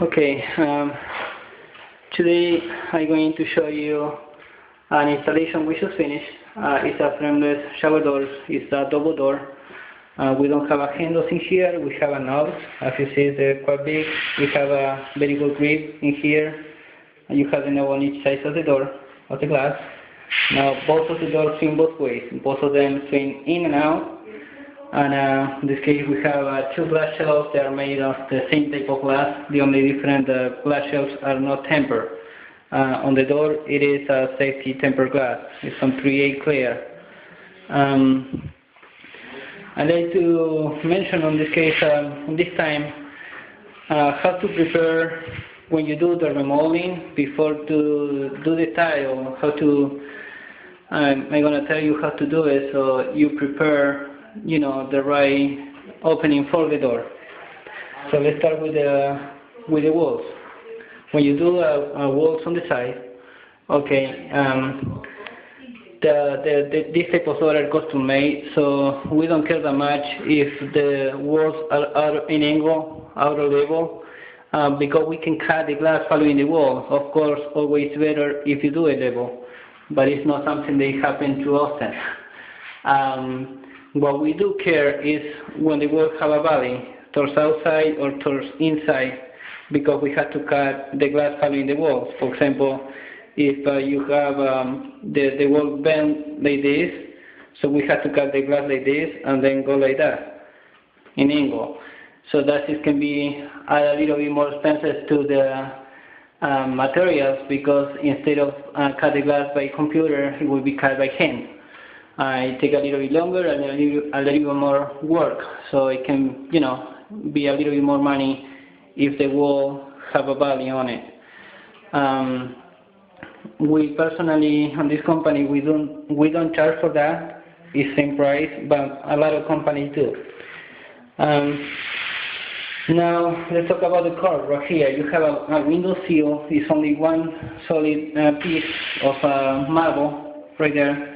Okay, today I'm going to show you an installation we just finished. It's a frameless shower door. It's a double door. We don't have a handles in here. We have a knob. As you see, they're quite big. We have a very good grip in here. And you have the knob on each side of the door, of the glass. Now both of the doors swing both ways. Both of them swing in and out. And in this case we have two glass shelves that are made of the same type of glass. The only difference, the glass shelves are not tempered. On the door it is a safety tempered glass. It's from 3A clear. I'd like to mention on this case, this time, how to prepare when you do the remodeling before to do the tile. How to, I'm going to tell you how to do it so you prepare, you know, the right opening for the door. So let's start with the walls. When you do walls on the side, okay, this type of door are custom made, so we don't care that much if the walls are out in angle, out of level, because we can cut the glass following the wall. Of course, always better if you do it level, but it's not something that happens too often. What we do care is when the walls have a valley, towards outside or towards inside, because we have to cut the glass following the walls. For example, if you have the wall bent like this, so we have to cut the glass like this and then go like that, in angle. So that it can be a little bit more expensive to the materials, because instead of cut the glass by computer, it will be cut by hand. It takes a little bit longer and a little bit more work, so it can, you know, be a little bit more money if the wall have a value on it. We personally, on this company, we don't charge for that. It's same price, but a lot of companies do. Now let's talk about the curve right here. You have a window sill. It's only one solid piece of marble right there.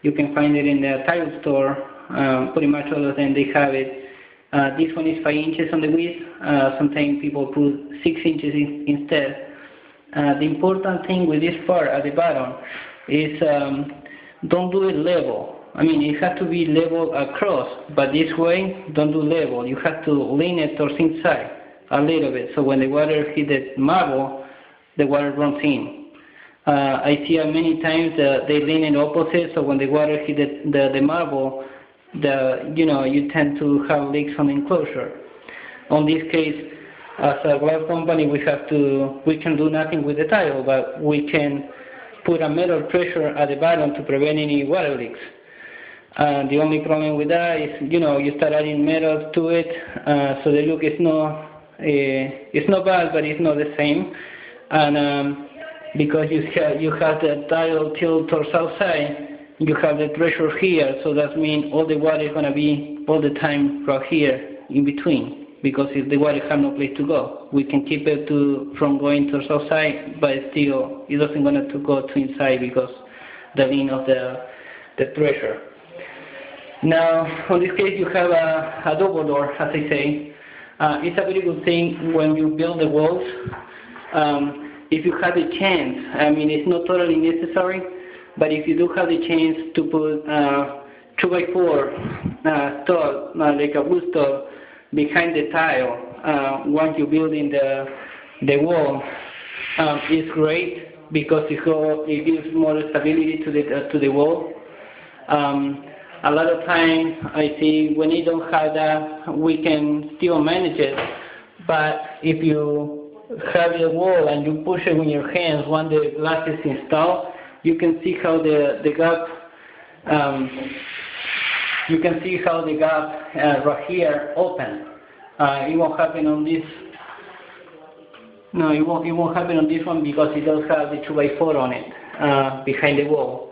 You can find it in the tile store. Pretty much all of them, they have it. This one is 5 inches on the width. Sometimes people put 6 inches instead. The important thing with this part at the bottom is don't do it level. I mean, it has to be level across, but this way, don't do level. You have to lean it towards inside a little bit, so when the water hits the marble, the water runs in. I see many times they lean it opposite, so when the water hits the marble, you tend to have leaks on the enclosure. On this case, as a glass company, we can do nothing with the tile, but we can put a metal pressure at the bottom to prevent any water leaks. The only problem with that is, you start adding metal to it, so the look is it's not bad, but it's not the same. And because you have the tile tilted towards outside, you have the pressure here, so that means all the water is going to be all the time right here in between, because if the water has no place to go, we can keep it from going towards outside, but still it doesn't going to go to inside because the lean of the pressure. Now, in this case, you have a double door, as I say. It's a very good thing when you build the walls. If you have the chance, I mean, it's not totally necessary, but if you do have the chance to put 2x4 stall, like a wood stall, behind the tile, once you're building the wall, it's great because it gives more stability to the wall. A lot of times I see when you don't have that, we can still manage it, but if you have the wall and you push it with your hands when the glass is installed, you can see how the gap right here open. It won't happen on this. No, it won't happen on this one because it does have the 2x4 on it behind the wall.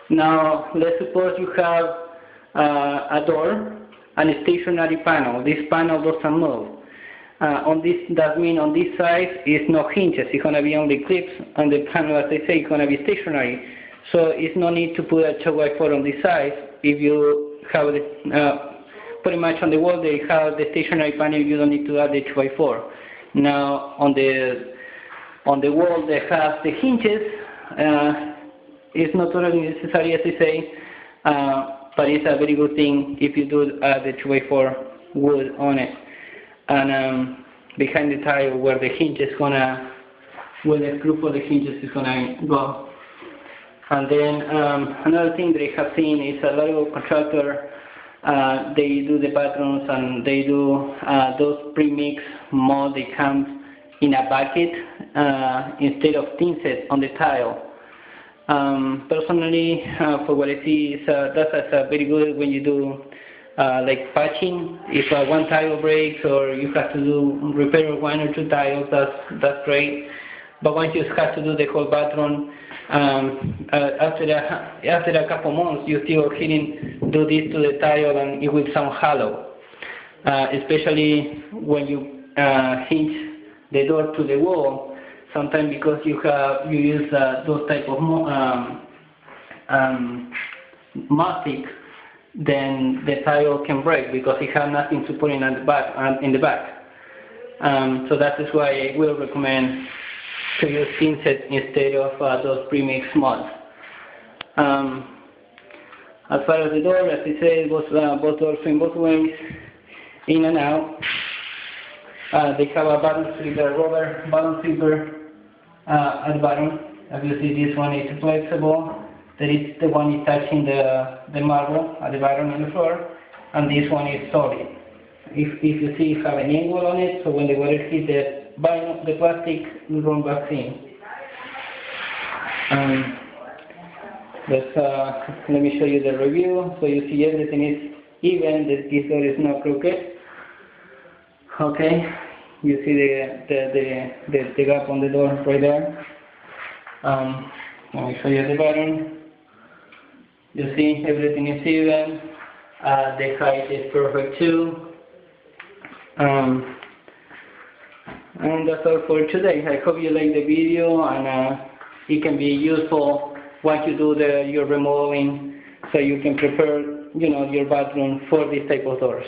Now let's suppose you have a door and a stationary panel. This panel doesn't move. That means on this side is no hinges. It's going to be only clips, and the panel, as I say, is going to be stationary. So it's no need to put a 2x4 on this side. If you have pretty much on the wall they have the stationary panel, you don't need to add the 2x4. Now on the wall that has the hinges, it's not totally necessary, as I say, but it's a very good thing if you do the 2x4 wood on it. And behind the tile where the hinge is gonna, where the screw for the hinges is gonna go. And then another thing that I have seen is a lot of contractors, they do the bathrooms and they do those pre-mix mold. They come in a bucket instead of thin set on the tile. Personally, for what I see, that's very good when you do like patching. If one tile breaks or you have to do repair 1 or 2 tiles, that's great. But once you have to do the whole bathroom, after a couple months, you still do this to the tile and it will sound hollow. Especially when you hinge the door to the wall. Sometimes because you use those type of mastic, then the tile can break because it has nothing to put in the back. So that is why I will recommend to use thin set instead of those pre-mix molds. As far as the door, as I said, both doors in both ways, in and out. They have a bottom slipper, rubber bottom slipper at the bottom. Obviously, this one is flexible. That is the one is touching the marble at the bottom of the floor, and this one is solid. If you see, you have an angle on it, so when the water hits the plastic, will run back in. Let me show you the review, so you see everything is even. This door is not crooked. Okay, you see the gap on the door right there. Let me show you the bottom. You see everything is even. The height is perfect too. And that's all for today. I hope you like the video and it can be useful once you do your remodeling, so you can prepare your bathroom for this type of doors.